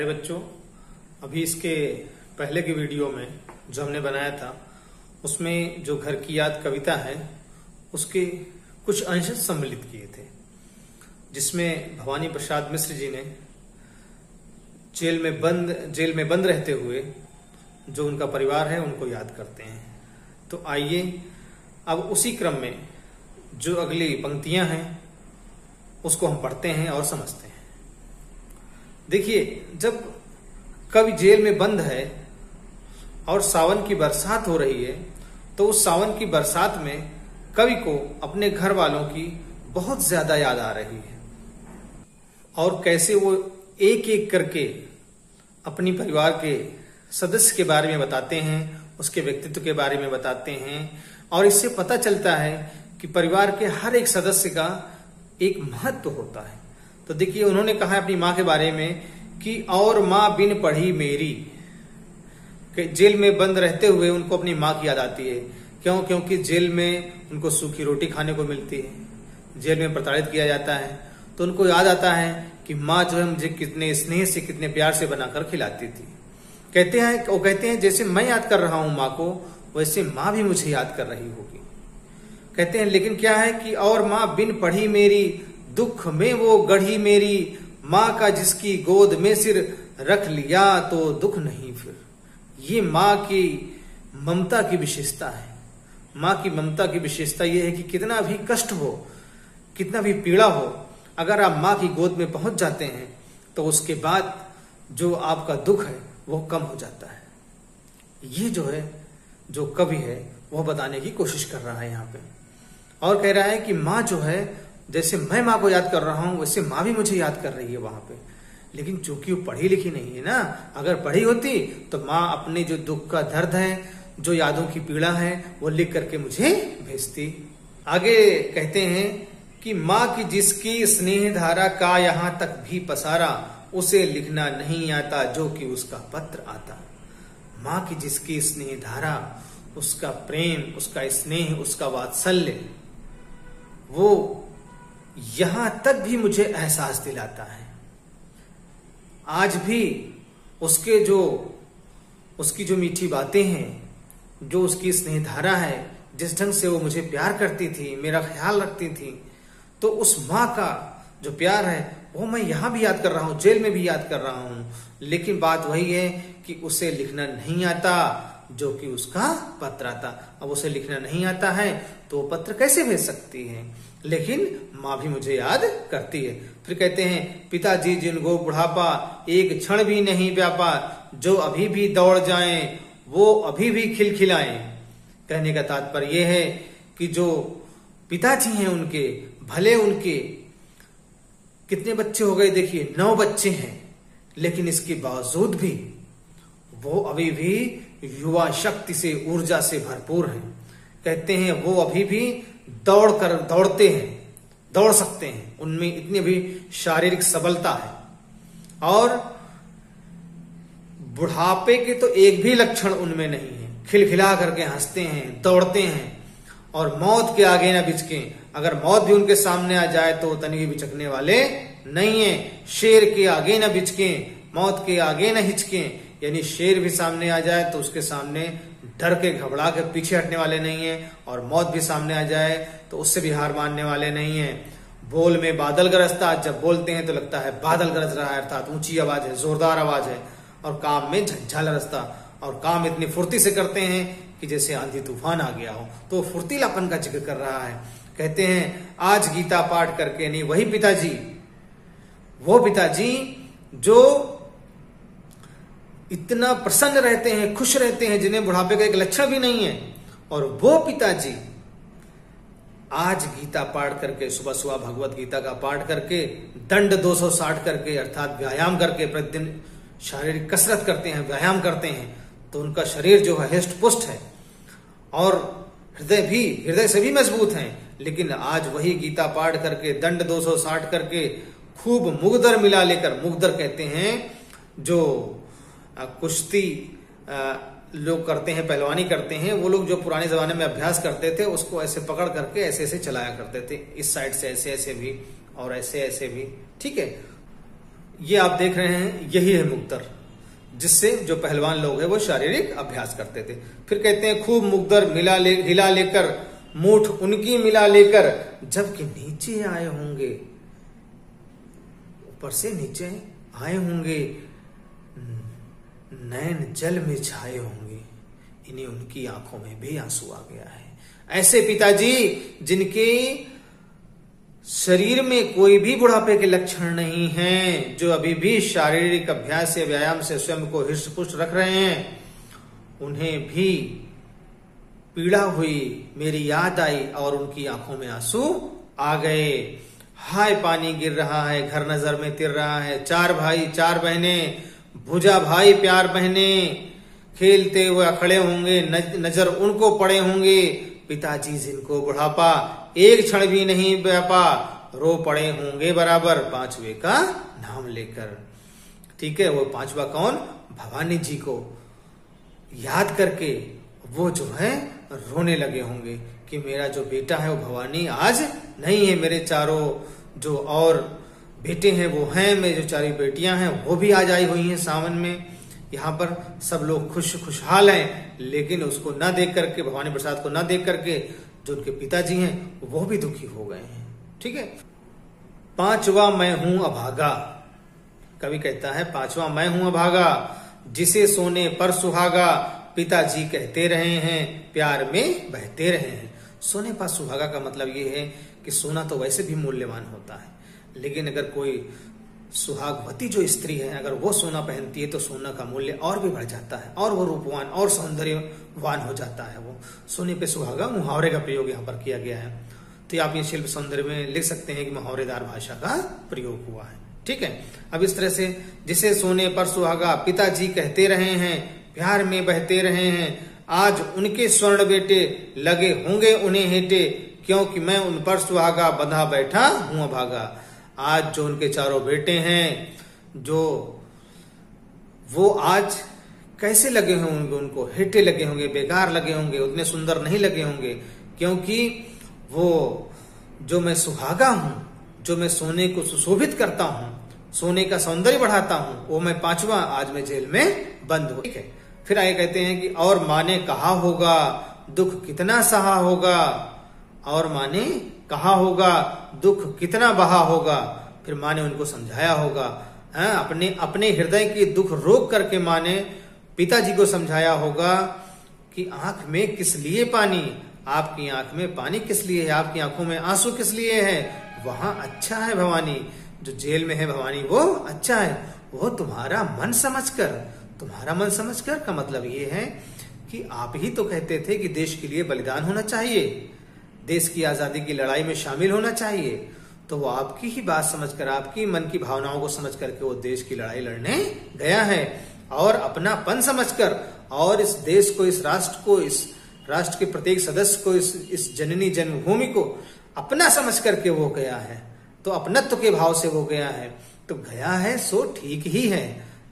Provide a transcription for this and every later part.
प्यारे बच्चों, अभी इसके पहले की वीडियो में जो हमने बनाया था उसमें जो घर की याद कविता है उसके कुछ अंश सम्मिलित किए थे, जिसमें भवानी प्रसाद मिश्र जी ने जेल में बंद रहते हुए जो उनका परिवार है उनको याद करते हैं। तो आइए अब उसी क्रम में जो अगली पंक्तियां हैं उसको हम पढ़ते हैं और समझते हैं। देखिए, जब कवि जेल में बंद है और सावन की बरसात हो रही है तो उस सावन की बरसात में कवि को अपने घर वालों की बहुत ज्यादा याद आ रही है और कैसे वो एक एक करके अपनी परिवार के सदस्य के बारे में बताते हैं, उसके व्यक्तित्व के बारे में बताते हैं और इससे पता चलता है कि परिवार के हर एक सदस्य का एक महत्व होता है। तो देखिए, उन्होंने कहा है अपनी माँ के बारे में कि और माँ बिन पढ़ी मेरी, जेल में बंद रहते हुए उनको अपनी माँ की याद आती है। क्यों? क्योंकि जेल में उनको सूखी रोटी खाने को मिलती है, जेल में प्रताड़ित किया जाता है, तो उनको याद आता है कि माँ जो है मुझे कितने स्नेह से कितने प्यार से बनाकर खिलाती थी। कहते हैं जैसे मैं याद कर रहा हूं माँ को वैसे माँ भी मुझे याद कर रही होगी। कहते हैं लेकिन क्या है कि और माँ बिन पढ़ी मेरी, दुख में वो गढ़ी मेरी, माँ का जिसकी गोद में सिर रख लिया तो दुख नहीं फिर। ये माँ की ममता की विशेषता है। माँ की ममता की विशेषता यह है कि कितना भी कष्ट हो, कितना भी पीड़ा हो, अगर आप माँ की गोद में पहुंच जाते हैं तो उसके बाद जो आपका दुख है वो कम हो जाता है। ये जो है, जो कवि है वह बताने की कोशिश कर रहा है यहाँ पे और कह रहा है कि माँ जो है, जैसे मैं माँ को याद कर रहा हूं वैसे माँ भी मुझे याद कर रही है वहां पे। लेकिन चूंकि वो पढ़ी लिखी नहीं है ना, अगर पढ़ी होती तो माँ अपने जो दुख का दर्द है, जो यादों की पीड़ा है वो लिख करके मुझे भेजती। आगे कहते हैं कि माँ की जिसकी स्नेह धारा का यहाँ तक भी पसारा, उसे लिखना नहीं आता जो कि उसका पत्र आता। माँ की जिसकी स्नेह धारा, उसका प्रेम, उसका स्नेह, उसका वात्सल्य, वो यहां तक भी मुझे एहसास दिलाता है। आज भी उसकी जो मीठी बातें हैं, जो उसकी स्नेह धारा है, जिस ढंग से वो मुझे प्यार करती थी, मेरा ख्याल रखती थी, तो उस माँ का जो प्यार है वो मैं यहां भी याद कर रहा हूं, जेल में भी याद कर रहा हूं। लेकिन बात वही है कि उसे लिखना नहीं आता जो कि उसका पत्र आता। अब उसे लिखना नहीं आता है तो वो पत्र कैसे भेज सकती है? लेकिन माँ भी मुझे याद करती है। फिर कहते हैं पिताजी जिनको बुढ़ापा एक क्षण भी नहीं व्यापा, जो अभी भी दौड़ जाएं वो अभी भी खिलखिलाएं। कहने का तात्पर्य यह है कि जो पिताजी हैं उनके, भले उनके कितने बच्चे हो गए, देखिए 9 बच्चे हैं, लेकिन इसके बावजूद भी वो अभी भी युवा शक्ति से, ऊर्जा से भरपूर हैं। कहते हैं वो अभी भी दौड़ते हैं, दौड़ सकते हैं, उनमें इतनी भी शारीरिक सबलता है और बुढ़ापे के तो एक भी लक्षण उनमें नहीं है। खिलखिला करके हंसते हैं, दौड़ते हैं और मौत के आगे ना बिचकें। अगर मौत भी उनके सामने आ जाए तो तनिक भी बिचकने वाले नहीं है। शेर के आगे ना बिचकें, मौत के आगे ना हिचकें। यानी शेर भी सामने आ जाए तो उसके सामने डर के घबरा के पीछे हटने वाले नहीं है और मौत भी सामने आ जाए तो उससे भी हार मानने वाले नहीं है। बोल में बादल गरजता, जब बोलते हैं तो लगता है बादल गरज रहा है, अर्थात ऊंची आवाज है, जोरदार आवाज है। और काम में झंझाला रसता, और काम इतनी फुर्ती से करते हैं कि जैसे आंधी तूफान आ गया हो। तो फुर्तीलापन का जिक्र कर रहा है। कहते हैं आज गीता पाठ करके, नहीं वही पिताजी, वो पिताजी जो इतना प्रसन्न रहते हैं, खुश रहते हैं, जिन्हें बुढ़ापे का एक लक्षण भी नहीं है, और वो पिताजी आज गीता पाठ करके, सुबह सुबह भगवत गीता का पाठ करके, दंड 260 करके, अर्थात व्यायाम करके, प्रतिदिन शारीरिक कसरत करते हैं, व्यायाम करते हैं, तो उनका शरीर जो है हृष्ट पुष्ट है और हृदय से भी मजबूत हैं। लेकिन आज वही गीता पाठ करके, दंड 260 करके, खूब मुगदर मिला लेकर, मुगदर कहते हैं जो कुश्ती लोग करते हैं, पहलवानी करते हैं, वो लोग जो पुराने जमाने में अभ्यास करते थे उसको ऐसे पकड़ करके ऐसे ऐसे चलाया करते थे, इस साइड से ऐसे ऐसे भी और ऐसे ऐसे भी, ठीक है। ये आप देख रहे हैं, यही है मुग्दर, जिससे जो पहलवान लोग हैं वो शारीरिक अभ्यास करते थे। फिर कहते हैं खूब मुग्दर हिला लेकर मूठ उनकी मिला लेकर, जबकि नीचे आए होंगे, ऊपर से नीचे आए होंगे, नैन जल में छाए होंगे, इन्हें उनकी आंखों में भी आंसू आ गया है। ऐसे पिताजी जिनके शरीर में कोई भी बुढ़ापे के लक्षण नहीं हैं, जो अभी भी शारीरिक अभ्यास से व्यायाम से स्वयं को हृष्ट पुष्ट रख रहे हैं, उन्हें भी पीड़ा हुई, मेरी याद आई और उनकी आंखों में आंसू आ गए। हाय पानी गिर रहा है, घर नजर में तिर रहा है, 4 भाई 4 बहनें, भुजा भाई प्यार बहने खेलते हुए खड़े होंगे, नजर उनको पड़े होंगे, पिताजी जिनको बुढ़ापा एक क्षण भी नहीं व्यापा, रो पड़े होंगे बराबर 5वें का नाम लेकर। ठीक है, वो 5वां कौन? भवानी जी को याद करके वो जो है रोने लगे होंगे कि मेरा जो बेटा है वो भवानी आज नहीं है, मेरे चारों जो और बेटे हैं वो हैं, मेरी जो 4 बेटियां हैं वो भी आज आई हुई हैं सावन में। यहाँ पर सब लोग खुशहाल हैं, लेकिन उसको ना देख करके, भवानी प्रसाद को ना देख करके जो उनके पिताजी हैं वो भी दुखी हो गए हैं। ठीक है, 5वां मैं हूं अभागा, कवि कहता है 5वां मैं हूं अभागा, जिसे सोने पर सुहागा, पिताजी कहते रहे हैं, प्यार में बहते रहे हैं। सोने पर सुहागा का मतलब ये है कि सोना तो वैसे भी मूल्यवान होता है, लेकिन अगर कोई सुहागवती जो स्त्री है, अगर वो सोना पहनती है तो सोना का मूल्य और भी बढ़ जाता है, और वो रूपवान और सौंदर्यवान हो जाता है। वो सोने पे सुहागा मुहावरे का प्रयोग यहाँ पर किया गया है, तो आप ये शिल्प सौंदर्य में लिख सकते हैं कि मुहावरेदार भाषा का प्रयोग हुआ है। ठीक है, अब इस तरह से जिसे सोने पर सुहागा, पिताजी कहते रहे हैं, प्यार में बहते रहे हैं, आज उनके स्वर्ण बेटे लगे होंगे उन्हें हेटे, क्योंकि मैं उन पर सुहागा बंधा बैठा हूं अभागा। आज जो उनके 4 बेटे हैं, जो वो आज कैसे लगे होंगे, उनको हेटे लगे होंगे, बेकार लगे होंगे, उतने सुंदर नहीं लगे होंगे, क्योंकि वो जो मैं सुहागा हूं, जो मैं सोने को सुशोभित करता हूं, सोने का सौंदर्य बढ़ाता हूं, वो मैं 5वां आज मैं जेल में बंद हूं। ठीक है, फिर आगे कहते हैं कि और माँ ने कहा होगा दुख कितना सहा होगा, और माँ ने कहा होगा दुख कितना बहा होगा, फिर माँ ने उनको समझाया होगा। अपने हृदय की दुख रोक करके माँ ने पिताजी को समझाया होगा कि आंख में किस लिए पानी, आपकी आंख में पानी किस लिए है, आपकी आंखों में आंसू किस लिए है, वहां अच्छा है भवानी, जो जेल में है भवानी वो अच्छा है, वो तुम्हारा मन समझकर, तुम्हारा मन समझकर का मतलब ये है कि आप ही तो कहते थे कि देश के लिए बलिदान होना चाहिए, देश की आजादी की लड़ाई में शामिल होना चाहिए, तो वो आपकी ही बात समझकर, आपकी मन की भावनाओं को समझ करके वो देश की लड़ाई लड़ने गया है, और अपनापन समझकर, और इस देश को, इस राष्ट्र को, इस राष्ट्र के प्रत्येक सदस्य को, इस जननी जन्मभूमि को अपना समझ करके वो गया है, तो अपनत्व के भाव से वो गया है, तो गया है सो ठीक ही है,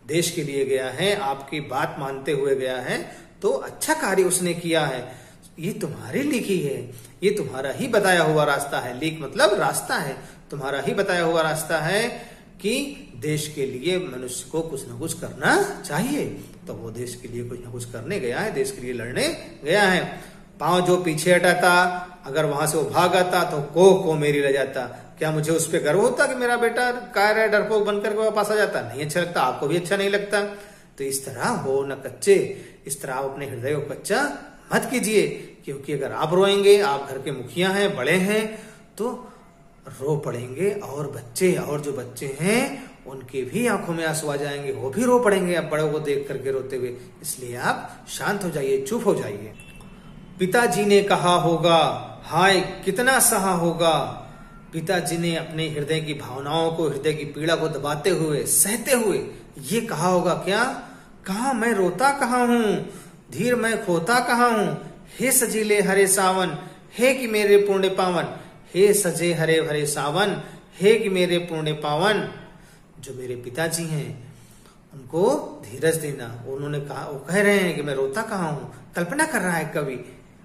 देश के लिए गया है, आपकी बात मानते हुए गया है, तो अच्छा कार्य उसने किया है। ये तुम्हारे लिखी है, ये तुम्हारा ही बताया हुआ रास्ता है, लीक मतलब रास्ता है, तुम्हारा ही बताया हुआ रास्ता है कि देश के लिए मनुष्य को कुछ ना कुछ करना चाहिए, तो वो देश के लिए कुछ ना कुछ करने गया है, देश के लिए लड़ने गया है। पांव जो पीछे हटाता, अगर वहां से वो भाग आता तो को मेरी रह जाता, क्या मुझे उस पर गर्व होता कि मेरा बेटा कायर है, डरपोक बनकर के वापस आ जाता? नहीं अच्छा लगता, आपको भी अच्छा नहीं लगता। तो इस तरह हो न कच्चे, इस तरह आप अपने हृदय को कच्चा मत कीजिए, क्योंकि अगर आप रोएंगे, आप घर के मुखिया हैं, बड़े हैं, तो रो पड़ेंगे, और बच्चे, और जो बच्चे हैं उनके भी आंखों में आंसू आ जाएंगे, वो भी रो पड़ेंगे आप बड़ों को देख करके रोते हुए। इसलिए आप शांत हो जाइए, चुप हो जाइए। पिताजी ने कहा होगा हाय कितना सहा होगा, पिताजी ने अपने हृदय की भावनाओं को, हृदय की पीड़ा को दबाते हुए, सहते हुए ये कहा होगा, क्या कहा मैं रोता कहा हूं, धीर मैं खोता कहा हूं, हे सजीले हरे सावन, हे कि मेरे पुण्य पावन, हे सजे हरे भरे सावन, हे कि मेरे पुण्य पावन। जो मेरे पिताजी हैं उनको धीरज देना। उन्होंने कहा, वो कह रहे हैं कि मैं रोता कहा हूं, कल्पना कर रहा है कवि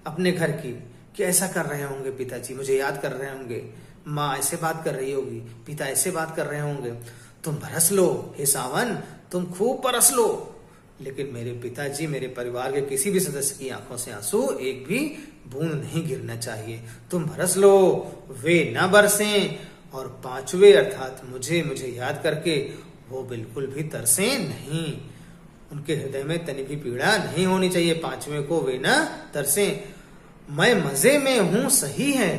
अपने घर की कि ऐसा कर रहे होंगे पिताजी, मुझे याद कर रहे होंगे, माँ ऐसे बात कर रही होगी, पिता ऐसे बात कर रहे होंगे। तुम बरस लो हे सावन, तुम खूब बरस लो, लेकिन मेरे पिताजी, मेरे परिवार के किसी भी सदस्य की आंखों से आंसू एक भी बूंद नहीं गिरना चाहिए। तुम बरस लो, वे न बरसें, और पांचवे अर्थात मुझे याद करके वो बिल्कुल भी तरसे नहीं। उनके हृदय में तनी भी पीड़ा नहीं होनी चाहिए। पांचवे को वे न तरसे। मैं मजे में हूं, सही है,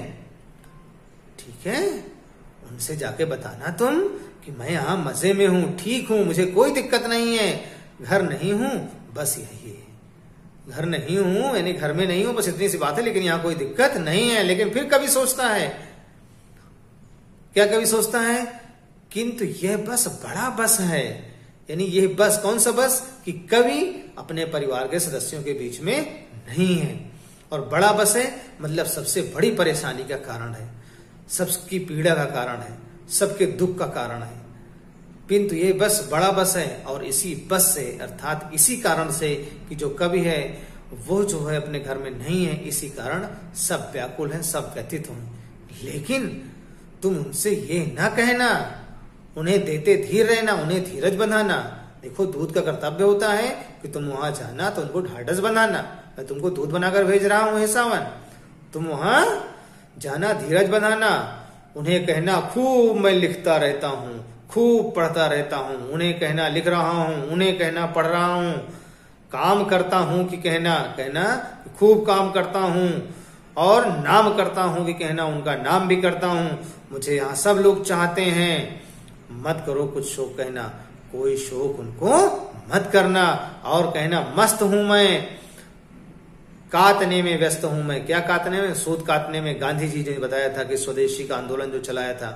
ठीक है, उनसे जाके बताना तुम कि मैं यहां मजे में हूं, ठीक हूं, मुझे कोई दिक्कत नहीं है, घर नहीं हूं, बस यही है, घर नहीं हूं यानी घर में नहीं हूं, बस इतनी सी बात है, लेकिन यहां कोई दिक्कत नहीं है। लेकिन फिर कभी सोचता है, क्या कभी सोचता है, किंतु यह बस बड़ा बस है, यानी यह बस कौन सा बस कि कभी अपने परिवार के सदस्यों के बीच में नहीं है, और बड़ा बस है मतलब सबसे बड़ी परेशानी का कारण है, सबकी पीड़ा का कारण है, सबके दुख का कारण है। किंतु ये बस बड़ा बस है, और इसी बस से अर्थात इसी कारण से कि जो कवि है वो जो है अपने घर में नहीं है, इसी कारण सब व्याकुल हैं, सब व्यथित हों। लेकिन तुम उनसे ये ना कहना, उन्हें देते धीर रहना, उन्हें धीरज बंधाना। देखो दूध का कर्तव्य होता है कि तुम वहां जाना तो उनको ढाढ़स बनाना। मैं तुमको दूध बनाकर भेज रहा हूं हे सावन, तुम वहां जाना, धीरज बनाना, उन्हें कहना खूब मैं लिखता रहता हूं, खूब पढ़ता रहता हूं, उन्हें कहना लिख रहा हूं, उन्हें कहना पढ़ रहा हूं, काम करता हूं कि कहना खूब काम करता हूं, और नाम करता हूं कि कहना उनका नाम भी करता हूं, मुझे यहां सब लोग चाहते हैं, मत करो कुछ शोक, कहना कोई शोक उनको मत करना, और कहना मस्त हूं मैं, काटने में व्यस्त हूं मैं। क्या काटने में? सूत काटने में। गांधी जी ने बताया था कि स्वदेशी का आंदोलन जो चलाया था,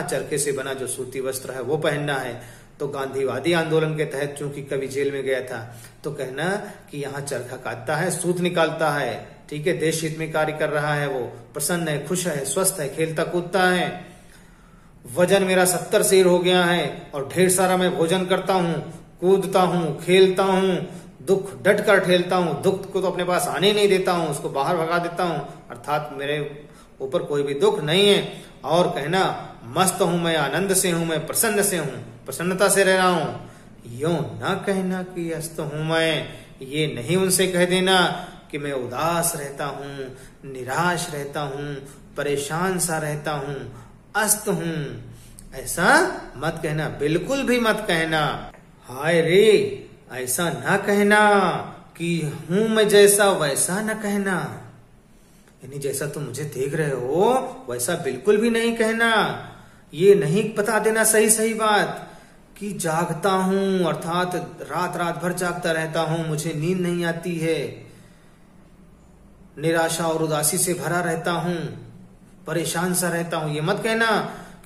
चरखे से बना जो सूती वस्त्र है वो पहनना है। तो गांधीवादी आंदोलन के तहत चूंकि कवि जेल में गया था, तो कहना कि यहाँ चरखा काटता है, सूत निकालता है, ठीक है, देश हित में कार्य कर रहा है, वो प्रसन्न है, खुश है, स्वस्थ है, खेलता कूदता है। वजन मेरा 70 सेर हो गया है, और ढेर सारा मैं भोजन करता हूँ, कूदता हूँ, खेलता हूँ, दुख डट कर ठेलता हूँ, दुख को तो अपने पास आने नहीं देता हूँ, उसको बाहर भगा देता हूँ, अर्थात मेरे ऊपर कोई भी दुख नहीं है। और कहना मस्त हूं मैं, आनंद से हूं मैं, प्रसन्न से हूं, प्रसन्नता से रह रहा हूं। यूं ना कहना कि अस्त हूं मैं, ये नहीं उनसे कह देना कि मैं उदास रहता हूं, निराश रहता हूं, परेशान सा रहता हूं, अस्त हूं, ऐसा मत कहना, बिल्कुल भी मत कहना। हाय रे, ऐसा ना कहना कि हूं मैं जैसा वैसा न कहना, यानी जैसा तुम मुझे देख रहे हो वैसा बिल्कुल भी नहीं कहना। ये नहीं बता देना सही सही बात कि जागता हूं, अर्थात रात रात भर जागता रहता हूं, मुझे नींद नहीं आती है, निराशा और उदासी से भरा रहता हूं, परेशान सा रहता हूं, ये मत कहना।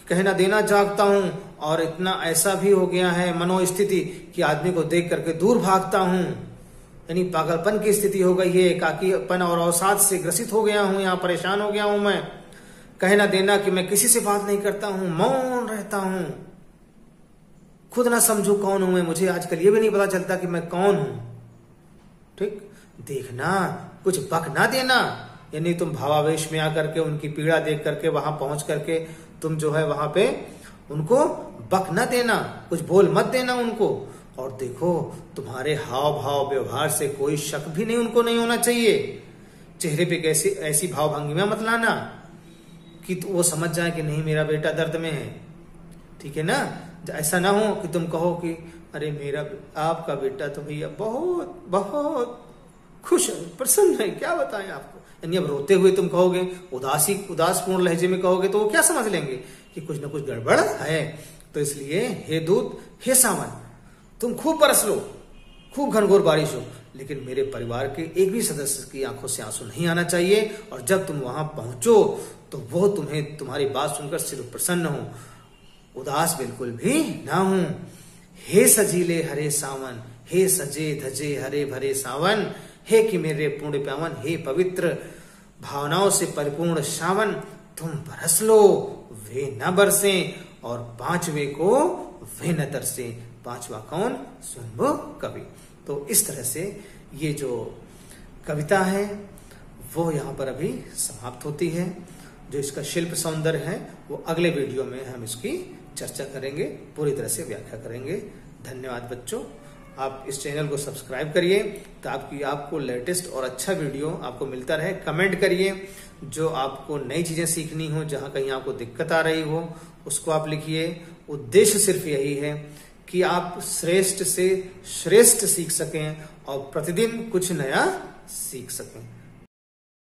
कहना देना जागता हूं, और इतना ऐसा भी हो गया है मनोस्थिति कि आदमी को देख करके दूर भागता हूं, यानी पागलपन की स्थिति हो गई है, एकाकीपन और अवसाद से ग्रसित हो गया हूं, यहाँ परेशान हो गया हूं मैं। कहना देना कि मैं किसी से बात नहीं करता हूं, मौन रहता हूं, खुद ना समझू कौन हूं मैं, मुझे आजकल ये भी नहीं पता चलता कि मैं कौन हूं। ठीक, देखना, कुछ बक ना देना, यानी तुम भावावेश में आकर के उनकी पीड़ा देख करके वहां पहुंच करके तुम जो है वहां पे उनको बक ना देना, कुछ बोल मत देना उनको। और देखो तुम्हारे हाव भाव व्यवहार से कोई शक भी नहीं उनको नहीं होना चाहिए, चेहरे पे कैसी ऐसी भाव भंगिमा मत लाना कि तो वो समझ जाए कि नहीं मेरा बेटा दर्द में है, ठीक है ना। ऐसा ना हो कि तुम कहो कि अरे मेरा आपका बेटा तो भैया बहुत बहुत खुश है, प्रसन्न है, क्या बताएं आपको। यानी अब रोते हुए तुम कहोगे, उदासपूर्ण लहजे में कहोगे, तो वो क्या समझ लेंगे कि कुछ ना कुछ गड़बड़ है। तो इसलिए हे दूत, हे सावन, तुम खूब बरस लो, खूब घनघोर बारिश हो, लेकिन मेरे परिवार के एक भी सदस्य की आंखों से आंसू नहीं आना चाहिए। और जब तुम वहां पहुंचो तो वो तुम्हें तुम्हारी बात सुनकर सिर्फ प्रसन्न हो, उदास बिल्कुल भी ना हो। हे सजीले हरे सावन, हे सजे धजे हरे भरे सावन, हे कि मेरे पुण्य पावन, हे पवित्र भावनाओं से परिपूर्ण सावन, तुम बरस लो, वे न बरसे, और पांचवे को वे न तरसे। पांचवा कौन? स्वयंभू कवि। तो इस तरह से ये जो कविता है वो यहाँ पर अभी समाप्त होती है। जो इसका शिल्प सौंदर्य है वो अगले वीडियो में हम इसकी चर्चा करेंगे, पूरी तरह से व्याख्या करेंगे। धन्यवाद बच्चों। आप इस चैनल को सब्सक्राइब करिए ताकि आपको लेटेस्ट और अच्छा वीडियो आपको मिलता रहे। कमेंट करिए, जो आपको नई चीजें सीखनी हो, जहां कहीं आपको दिक्कत आ रही हो उसको आप लिखिए। उद्देश्य सिर्फ यही है कि आप श्रेष्ठ से श्रेष्ठ सीख सकें और प्रतिदिन कुछ नया सीख सकें।